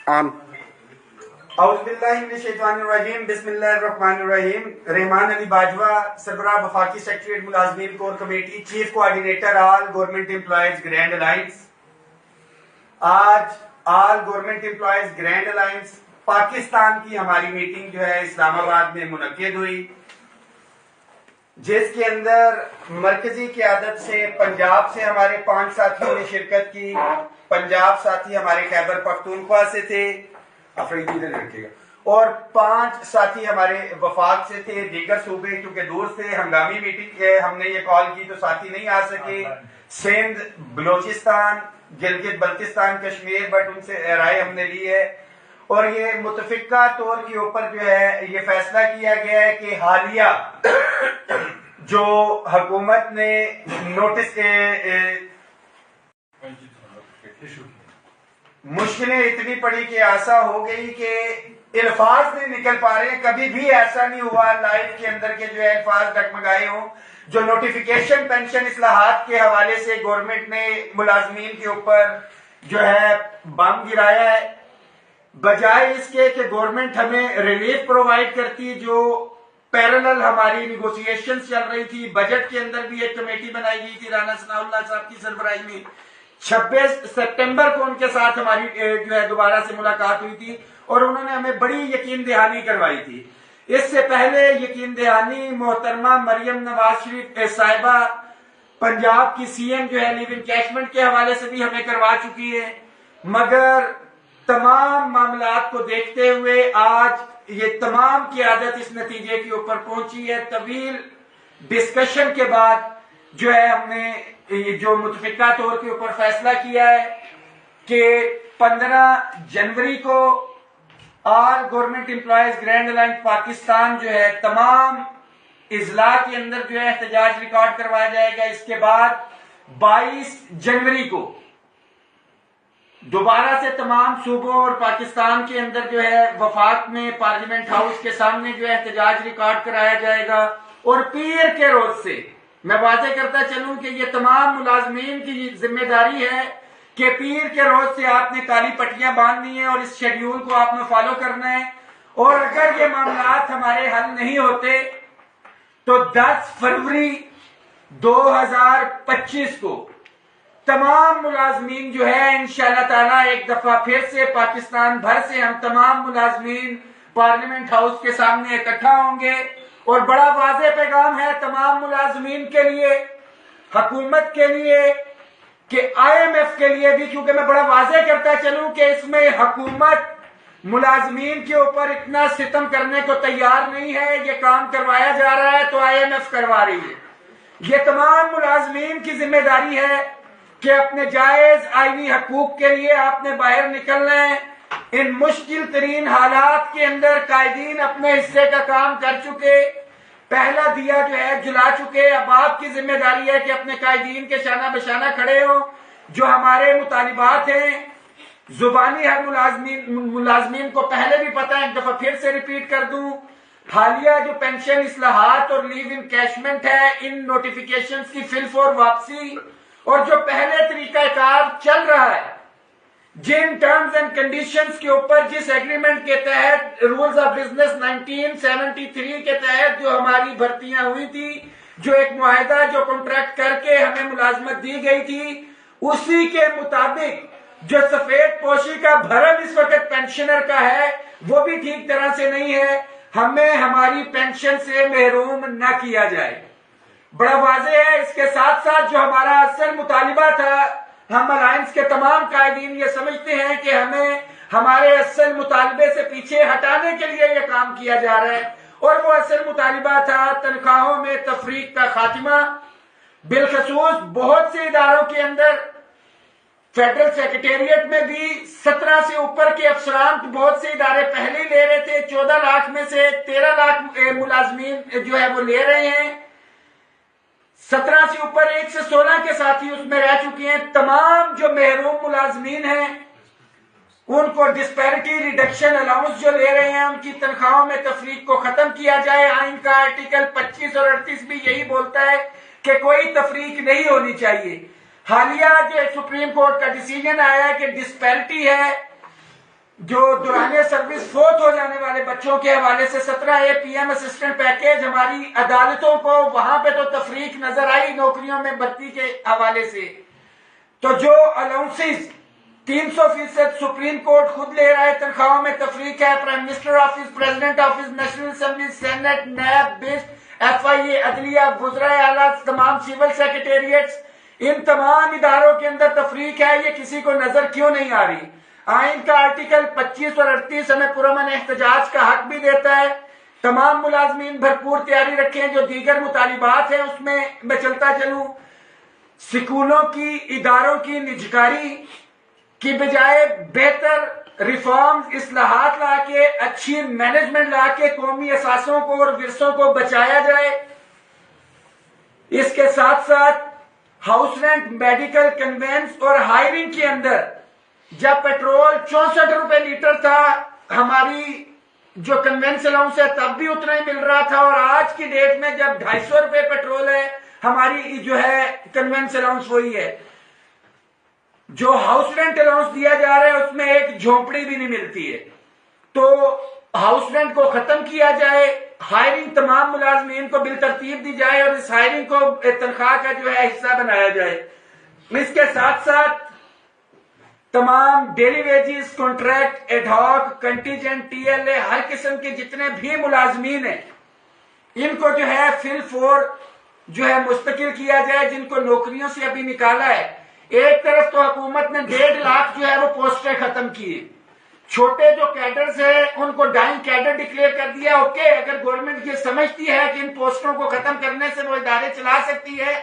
اعوذ باللہ من الشیطان الرجیم، بسم اللہ الرحمن الرحیم۔ رحمان علی باجوہ، سربراہ وفاقی سیکریٹریٹ ملازمین core committee, chief coordinator all government employees grand alliance. آج all government employees grand alliance Pakistan کی ہماری میٹنگ جو ہے اسلام آباد میں منعقد ہوئی، جس کے اندر مرکزی قیادت سے پنجاب سے ہمارے 5 ساتھیوں نے شرکت کی۔ پنجاب ساتھی ہمارے خیبر پختونخوا سے تھے، افریدی ادھر رکھے گا، اور 5 ساتھی ہمارے وفاق سے تھے۔ دیگر صوبے کیونکہ دور سے ہنگامی میٹنگ ہے، ہم نے یہ کال کی تو ساتھی نہیں آ سکے۔ سندھ، بلوچستان، گلگت بلتستان، کشمیر، بٹ ان سے رائے ہم نے لی ہے، اور یہ متفقہ طور کے اوپر جو ہے یہ فیصلہ کیا گیا ہے کہ حالیہ جو حکومت نے نوٹس مشکلیں اتنی پڑی کہ ایسا ہو گئی کہ الفاظ نہیں نکل پا رہے ہیں۔ کبھی بھی ایسا نہیں ہوا لائف کے اندر کے جو ہے الفاظ ڈگمگائے ہوں۔ جو نوٹیفیکیشن پینشن اصلاحات کے حوالے سے گورنمنٹ نے ملازمین کے اوپر جو ہے بم گرایا ہے، بجائے اس کے کہ گورنمنٹ ہمیں ریلیف پرووائڈ کرتی، جو پیرالل ہماری نیگوسیشنز چل رہی تھی۔ بجٹ کے اندر بھی ایک کمیٹی بنائی گئی تھی رانا ثناء اللہ صاحب کی سربراہی میں۔ 26 سپٹمبر کو ان کے ساتھ ہماری جو ہے دوبارہ سے ملاقات ہوئی تھی، اور انہوں نے ہمیں بڑی یقین دہانی کروائی تھی۔ اس سے پہلے یقین دہانی محترمہ مریم نواز شریف صاحبہ پنجاب کی سی ایم جو ہے لیو انکیشمنٹ کے حوالے سے بھی ہمیں کروا چکی ہے، مگر تمام معاملات کو دیکھتے ہوئے آج یہ تمام قیادت اس نتیجے کے اوپر پہنچی ہے۔ طویل ڈسکشن کے بعد جو ہے ہم نے جو متفقہ طور کے اوپر فیصلہ کیا ہے کہ 15 جنوری کو آل government employees grand alliance Pakistan جو ہے تمام اضلاع کے اندر جو ہے احتجاج ریکارڈ کروایا جائے گا۔ اس کے بعد 22 جنوری کو دوبارہ سے تمام صوبوں اور پاکستان کے اندر جو ہے وفاق میں پارلیمنٹ ہاؤس کے سامنے جو ہے احتجاج ریکارڈ کرایا جائے گا، اور پیر کے روز سے میں واضح کرتا چلوں کہ یہ تمام ملازمین کی ذمہ داری ہے کہ پیر کے روز سے آپ نے کالی پٹیاں باندھنی ہیں اور اس شیڈیول کو آپ نے فالو کرنا ہے، اور اگر یہ معاملات ہمارے حل نہیں ہوتے تو 10 فروری 2025 کو تمام ملازمین جو ہے انشاءاللہ تعالیٰ ایک دفعہ پھر سے پاکستان بھر سے ہم تمام ملازمین پارلیمنٹ ہاؤس کے سامنے اکٹھا ہوں گے، اور بڑا واضح پیغام ہے تمام ملازمین کے لیے، حکومت کے لیے، کہ آئی ایم ایف کے لیے بھی، کیونکہ میں بڑا واضح کرتا چلوں کہ اس میں حکومت ملازمین کے اوپر اتنا ستم کرنے کو تیار نہیں ہے۔ یہ کام کروایا جا رہا ہے تو آئی ایم ایف کروا رہی ہے۔ یہ تمام ملازمین کی ذمہ داری ہے کہ اپنے جائز آئینی حقوق کے لیے آپ نے باہر نکلنا ہے۔ ان مشکل ترین حالات کے اندر قائدین اپنے حصے کا کام کر چکے، پہلا دیا جو ہے جلا چکے۔ اب آپ کی ذمہ داری ہے کہ اپنے قائدین کے شانہ بشانہ کھڑے ہو۔ جو ہمارے مطالبات ہیں زبانی ہر ملازمین کو پہلے بھی پتہ ہے، ایک دفعہ پھر سے ریپیٹ کر دوں، حالیہ جو پینشن اصلاحات اور لیو انکیشمنٹ ہے، ان نوٹیفیکیشنز کی فل فور واپسی، اور جو پہلے طریقہ کار چل رہا ہے، جن ٹرمز اینڈ کنڈیشنز کے اوپر جس ایگریمنٹ کے تحت رولز آف بزنس 1973 کے تحت جو ہماری بھرتیاں ہوئی تھی، جو ایک معاہدہ جو کنٹریکٹ کر کے ہمیں ملازمت دی گئی تھی، اسی کے مطابق جو سفید پوشی کا بھرم اس وقت پینشنر کا ہے وہ بھی ٹھیک طرح سے نہیں ہے۔ ہمیں ہماری پینشن سے محروم نہ کیا جائے، بڑا واضح ہے۔ اس کے ساتھ ساتھ جو ہمارا اصل مطالبہ تھا، ہم الائنس کے تمام قائدین یہ سمجھتے ہیں کہ ہمیں ہمارے اصل مطالبے سے پیچھے ہٹانے کے لیے یہ کام کیا جا رہا ہے، اور وہ اصل مطالبہ تھا تنخواہوں میں تفریق کا خاتمہ۔ بالخصوص بہت سے اداروں کے اندر، فیڈرل سیکریٹریٹ میں بھی 17 سے اوپر کے افسران، بہت سے ادارے پہلے ہی لے رہے تھے، 14 لاکھ میں سے 13 لاکھ ملازمین جو ہے وہ لے رہے ہیں۔ 17 سے اوپر 1 سے 16 کے ساتھی اس میں رہ چکے ہیں۔ تمام جو محروم ملازمین ہیں ان کو ڈسپیرٹی ریڈکشن الاؤنس جو لے رہے ہیں، ان کی تنخواہوں میں تفریق کو ختم کیا جائے۔ آئین کا آرٹیکل 25 اور 38 بھی یہی بولتا ہے کہ کوئی تفریق نہیں ہونی چاہیے۔ حالیہ جو سپریم کورٹ کا ڈیسیجن آیا ہے کہ ڈسپیرٹی ہے جو دوران سروس فوت ہو جانے والے بچوں کے حوالے سے 17A PM اسسٹنٹ پیکیج، ہماری عدالتوں کو وہاں پہ تو تفریق نظر آئی نوکریوں میں بھرتی کے حوالے سے. تو جو الاؤنسز 300% سپریم کورٹ خود لے رہا ہے، تنخواہوں میں تفریق ہے، prime minister office, president office, national assembly, senate, NAB, بسٹ، FIA، عدلیہ، وزرائے اعلیٰ، تمام سول سیکریٹریٹس، ان تمام اداروں کے اندر تفریق ہے. یہ کسی کو نظر کیوں نہیں آ رہی؟ آئین کا آرٹیکل 25 اور 38 ہمیں پرامن احتجاج کا حق بھی دیتا ہے. تمام ملازمین بھرپور تیاری رکھیں. جو دیگر مطالبات ہیں اس میں چلتا چلوں. سکولوں کی، اداروں کی نجکاری کی بجائے بہتر ریفارمز، اصلاحات لا کے، اچھی مینجمنٹ لا کے قومی اثاثوں کو اور ورثوں کو بچایا جائے. اس کے ساتھ ساتھ ہاؤس رینٹ، میڈیکل، کنوینس اور ہائرنگ کے اندر جب پیٹرول 64 روپے لیٹر تھا، ہماری جو کنوینس الاؤنس ہے تب بھی اتنا ہی مل رہا تھا، اور آج کی ڈیٹ میں جب 250 روپے پیٹرول ہے، ہماری جو ہے کنوینس الاؤنس وہی ہے. جو ہاؤس رینٹ الاؤنس دیا جا رہا ہے اس میں ایک جھونپڑی بھی نہیں ملتی ہے. تو ہاؤس رینٹ کو ختم کیا جائے، ہائرنگ تمام ملازمین کو بالترتیب دی جائے، اور اس ہائرنگ کو تنخواہ کا جو ہے حصہ بنایا جائے. اس کے ساتھ ساتھ تمام daily wages, contract, ad hoc, contingent, TLA، ہر قسم کے جتنے بھی ملازمین ہیں ان کو جو ہے فل فور جو ہے مستقل کیا جائے، جن کو نوکریوں سے ابھی نکالا ہے. ایک طرف تو حکومت نے 1.5 لاکھ جو ہے وہ پوسٹیں ختم کی، چھوٹے جو کیڈرز ہیں ان کو ڈائنگ کیڈر ڈکلیئر کر دیا. اوکے، اگر گورنمنٹ یہ سمجھتی ہے کہ ان پوسٹوں کو ختم کرنے سے وہ ادارے چلا سکتی ہے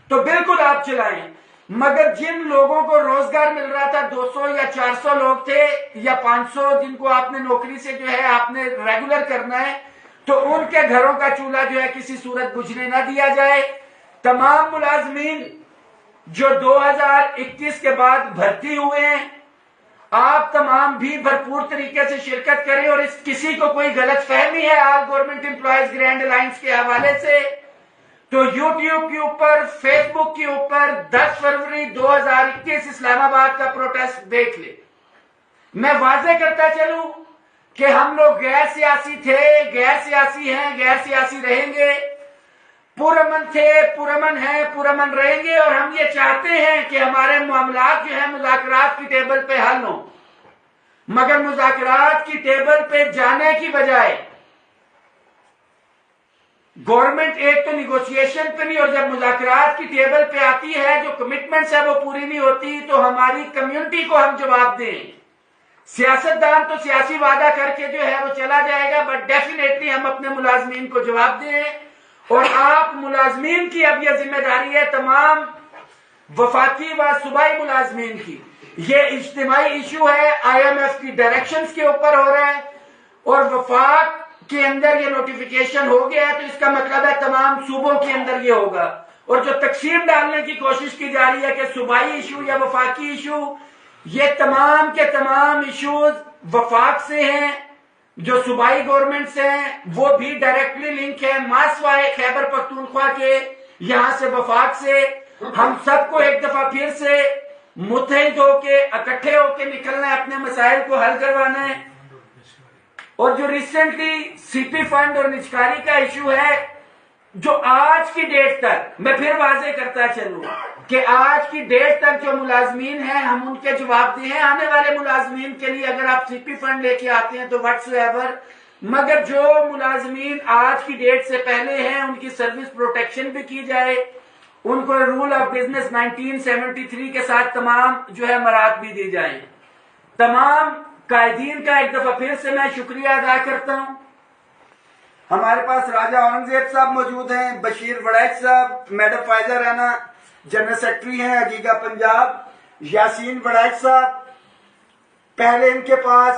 تو بالکل آپ چلائیں. مگر جن لوگوں کو روزگار مل رہا تھا، 200 یا 400 لوگ تھے یا 500 جن کو آپ نے نوکری سے جو ہے آپ نے ریگولر کرنا ہے، تو ان کے گھروں کا چولہا جو ہے کسی صورت بجھنے نہ دیا جائے. تمام ملازمین جو 2021 کے بعد بھرتی ہوئے ہیں، آپ تمام بھی بھرپور طریقے سے شرکت کریں. اور اس کسی کو کوئی غلط فہمی ہے آل گورنمنٹ امپلائیز گرینڈ الائنس کے حوالے سے تو یوٹیوب کے اوپر، فیس بک کے اوپر 10 فروری 2021 اسلام آباد کا پروٹیسٹ دیکھ لے. میں واضح کرتا چلوں کہ ہم لوگ غیر سیاسی تھے، غیر سیاسی ہیں، غیر سیاسی رہیں گے، پرامن تھے، پرامن ہیں، پرامن رہیں گے. اور ہم یہ چاہتے ہیں کہ ہمارے معاملات جو ہیں مذاکرات کی ٹیبل پہ حل ہوں. مگر مذاکرات کی ٹیبل پہ جانے کی بجائے گورنمنٹ ایک تو نیگوشیشن پہ نہیں، اور جب مذاکرات کی ٹیبل پہ آتی ہے جو کمٹمنٹس ہے وہ پوری نہیں ہوتی تو ہماری کمیونٹی کو ہم جواب دیں. سیاستدان تو سیاسی وعدہ کر کے جو ہے وہ چلا جائے گا، بٹ ڈیفینیٹلی ہم اپنے ملازمین کو جواب دیں. اور آپ ملازمین کی اب یہ ذمہ داری ہے، تمام وفاقی و صوبائی ملازمین کی. یہ اجتماعی ایشو ہے، IMF کی ڈائریکشنز کے اوپر ہو رہا ہے، اور وفاق کے اندر یہ نوٹیفیکیشن ہو گیا ہے تو اس کا مطلب ہے تمام صوبوں کے اندر یہ ہوگا. اور جو تقسیم ڈالنے کی کوشش کی جا رہی ہے کہ صوبائی ایشو یا وفاقی ایشو، یہ تمام کے تمام ایشوز وفاق سے ہیں. جو صوبائی گورنمنٹ سے ہیں وہ بھی ڈائریکٹلی لنک ہے ماسوائے خیبر پختونخوا کے، یہاں سے وفاق سے. ہم سب کو ایک دفعہ پھر سے متحد ہو کے، اکٹھے ہو کے نکلنا ہے، اپنے مسائل کو حل کروانا ہے. اور جو ریسنٹلی CP فنڈ اور نجکاری کا ایشو ہے، جو آج کی ڈیٹ تک، میں پھر واضح کرتا چلوں کہ آج کی ڈیٹ تک جو ملازمین ہیں ہم ان کے جواب دیں ہیں. آنے والے ملازمین کے لیے اگر آپ CP فنڈ لے کے آتے ہیں تو واٹس ایور، مگر جو ملازمین آج کی ڈیٹ سے پہلے ہیں ان کی سروس پروٹیکشن بھی کی جائے، ان کو رول آف بزنس 1973 کے ساتھ تمام جو ہے مراعات بھی دی جائیں. تمام قائدین کا ایک دفعہ پھر سے میں شکریہ ادا کرتا ہوں. ہمارے پاس راجہ اورنگزیب صاحب موجود ہیں، بشیر وڑیچ صاحب، madam Faiza Rana general secretary ہیں اگیگا پنجاب، یاسین وڑیچ صاحب پہلے ان کے پاس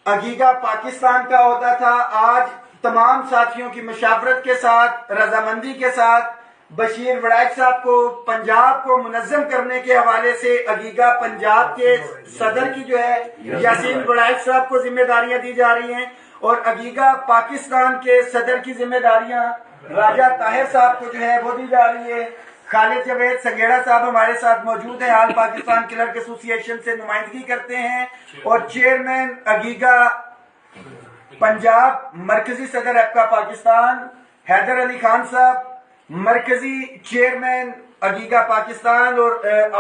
اگیگا پاکستان کا عہدہ تھا. آج تمام ساتھیوں کی مشاورت کے ساتھ، رضامندی کے ساتھ بشیر وڑیچ صاحب کو پنجاب کو منظم کرنے کے حوالے سے اگیگا پنجاب کے صدر کی جو ہے یاسین وڑیچ صاحب کو ذمہ داریاں دی جا رہی ہیں، اور اگیگا پاکستان کے صدر کی ذمہ داریاں راجہ طاہر صاحب کو جو ہے وہ دی جا رہی ہے. خالد جاوید سنگیڑا صاحب ہمارے ساتھ موجود ہیں، آل پاکستان کلرک ایسوسی ایشن سے نمائندگی کرتے ہیں، اور چیئرمین اگیگا پنجاب مرکزی صدر ایپکا پاکستان حیدر علی خان صاحب، مرکزی چیئرمین اگیگا پاکستان اور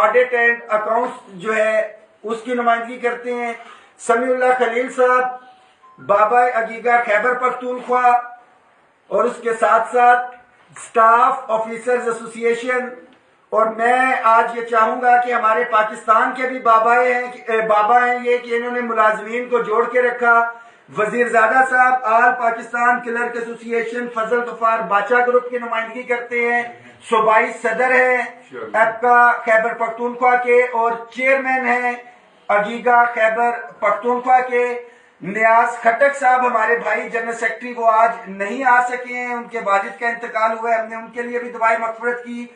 آڈٹ اینڈ اکاؤنٹس جو ہے اس کی نمائندگی کرتے ہیں، سمیع اللہ خلیل صاحب بابا اگیگا خیبر پختونخوا، اور اس کے ساتھ ساتھ سٹاف آفیسرز ایسوسی ایشن. اور میں آج یہ چاہوں گا کہ ہمارے پاکستان کے بھی بابا ہیں یہ کہ انہوں نے ملازمین کو جوڑ کے رکھا. وزیر زادہ صاحب آل پاکستان کلرک ایسوسی ایشن فضل غفار باچا گروپ کی نمائندگی کرتے ہیں، صوبائی صدر ہیں ایپکا خیبر پختونخوا کے، اور چیئرمین ہیں اگیگا خیبر پختونخوا کے. نیاز کھٹک صاحب ہمارے بھائی جنرل سیکرٹری، وہ آج نہیں آ سکے ہیں، ان کے والد کا انتقال ہوا ہے، ہم نے ان کے لیے بھی دعائیں مغفرت کی.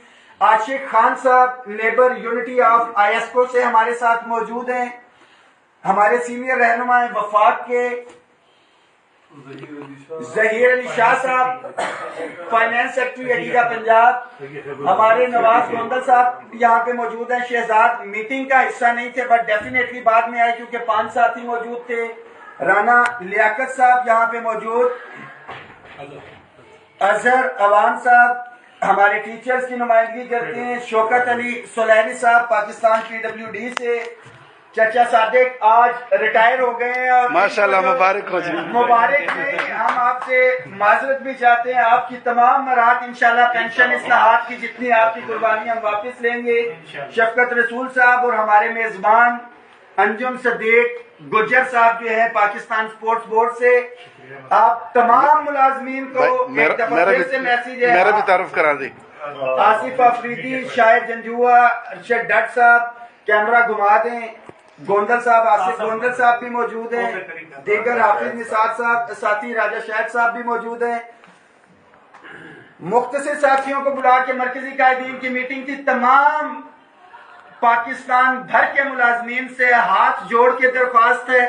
عاشق خان صاحب لیبر یونٹی آف آئیسکو سے ہمارے ساتھ موجود ہیں. ہمارے سینئر رہنما ہیں وفاق کے ظہیر علی شاہ صاحب، فائنانس سیکرٹری اگیگا پنجاب. ہمارے نواز گوندل صاحب یہاں پہ موجود ہیں. شہزاد میٹنگ کا حصہ نہیں تھے بٹ ڈیفینیٹلی بعد میں آئے کیونکہ 5 ساتھی موجود تھے. رانا لیاقت صاحب یہاں پہ موجود. اظہر عوان صاحب ہمارے ٹیچرز کی نمائندگی کرتے ہیں. شوکت علی سلیمی صاحب پاکستان PWD سے. چچا صادق آج ریٹائر ہو گئے ہیں اور ماشاءاللہ مبارک ہو جی. مبارک نہیں، ہم آپ سے معذرت بھی چاہتے ہیں. آپ کی تمام مراد انشاءاللہ پینشن اصلاحات کی جتنی آپ کی قربانی ہم واپس لیں گے. شفقت رسول صاحب اور ہمارے میزبان انجم صدیق گجر صاحب جو ہے پاکستان سپورٹس بورڈ سے. آپ تمام ملازمین کو ایک دفعہ پھر سے میسیج ہے. میرا بھی تعارف کرا دیں. آصف افریدی، شاہد جنجوا، ارشد ڈٹ صاحب کیمرہ گھما دیں. گوندل صاحب، آصف گوندل صاحب بھی موجود ہیں. دیگر حافظ نثار صاحب، ساتھی راجہ شاہد صاحب بھی موجود ہیں. مختصر ساتھیوں کو بلا کے مرکزی قائدین کی میٹنگ تھی. تمام پاکستان بھر کے ملازمین سے ہاتھ جوڑ کے درخواست ہے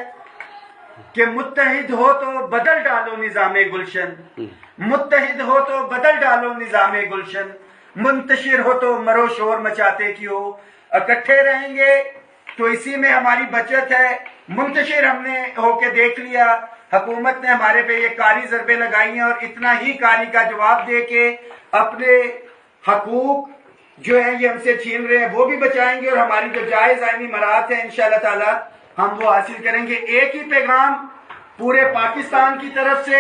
کہ متحد ہو تو بدل ڈالو نظام گلشن، متحد ہو تو بدل ڈالو نظام گلشن، منتشر ہو تو مرو شور مچاتے کیوں. اکٹھے رہیں گے تو اسی میں ہماری بچت ہے. منتشر ہم نے ہو کے دیکھ لیا، حکومت نے ہمارے پہ یہ کاری ضربیں لگائی ہیں اور اتنا ہی کاری کا جواب دے کے اپنے حقوق جو ہے یہ ہم سے چھین رہے ہیں وہ بھی بچائیں گے، اور ہماری جو جائز آئینی مراحت ہیں انشاءاللہ تعالی ہم وہ حاصل کریں گے. ایک ہی پیغام پورے پاکستان کی طرف سے،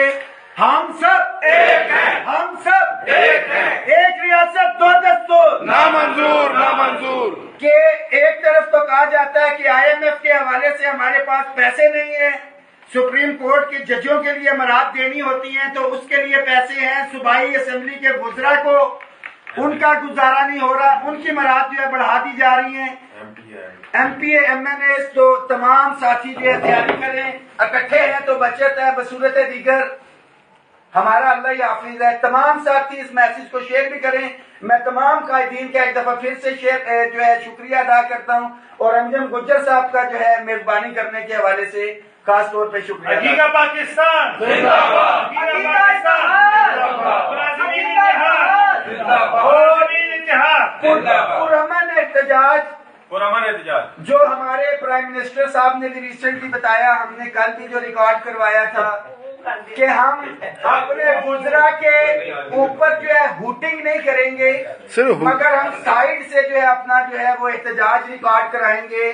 ہم سب ایک ہیں، ہم سب ایک ہیں. ایک ریاست دو دستور نامنظور نامنظور. کہ ایک طرف تو کہا جاتا ہے کہ IMF کے حوالے سے ہمارے پاس پیسے نہیں ہیں، سپریم کورٹ کے ججوں کے لیے مراد دینی ہوتی ہیں تو اس کے لیے پیسے ہیں، صوبائی اسمبلی کے وزراء کو ان کا گزارا نہیں ہو رہا، ان کی مراد جو ہے بڑھا دی جا رہی ہیں. MP MNAs تو تمام ساتھی جو ہے تیاری کریں. اکٹھے ہیں تو بچت ہے، بصورت دیگر ہمارا اللہ ہی حافظ ہے. تمام ساتھی اس میسج کو شیئر بھی کریں. میں تمام قائدین کا ایک دفعہ پھر سے جو ہے شکریہ ادا کرتا ہوں، اور انجم گجر صاحب کا جو ہے مہربانی کرنے کے حوالے سے خاص طور پہ شکریہ. اگیگا پاکستان زندہ باد، اگیگا پاکستان زندہ باد، ملازمین اتحاد زندہ باد، ملازمین اتحاد زندہ باد. پرامن احتجاج جو ہمارے پرائم منسٹر صاحب نے بھی ریسنٹلی بتایا، ہم نے کل بھی جو ریکارڈ کروایا تھا کہ ہم اپنے وزراء کے اوپر جو ہے ہوٹنگ نہیں کریں گے مگر ہم سائیڈ سے جو ہے اپنا جو ہے وہ احتجاج ریکارڈ کرائیں گے.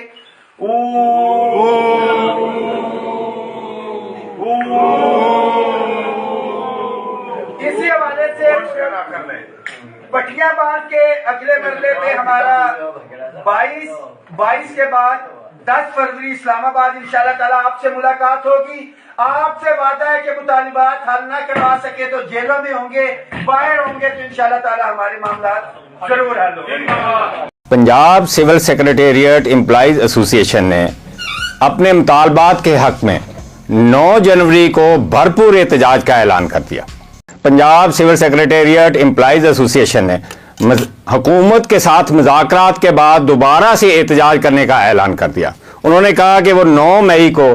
اسی حوالے سے پٹیاں باندھ کے اگلے مرحلے پہ ہمارا 22 کے بعد 10 فروری اسلام آباد انشاءاللہ تعالیٰ آپ سے ملاقات ہوگی. آپ سے وعدہ ہے کہ مطالبات حل نہ کروا سکے تو جیلوں میں ہوں گے، باہر ہوں گے تو انشاءاللہ تعالیٰ ہمارے معاملات ضرور حل ہوں گے. پنجاب سول سیکریٹریٹ امپلائیز ایسوسی ایشن نے اپنے مطالبات کے حق میں 9 جنوری کو بھرپور احتجاج کا اعلان کر دیا. پنجاب سول سیکریٹریٹ امپلائیز ایسوسی ایشن نے حکومت کے ساتھ مذاکرات کے بعد دوبارہ سے احتجاج کرنے کا اعلان کر دیا. انہوں نے کہا کہ وہ 9 مئی کو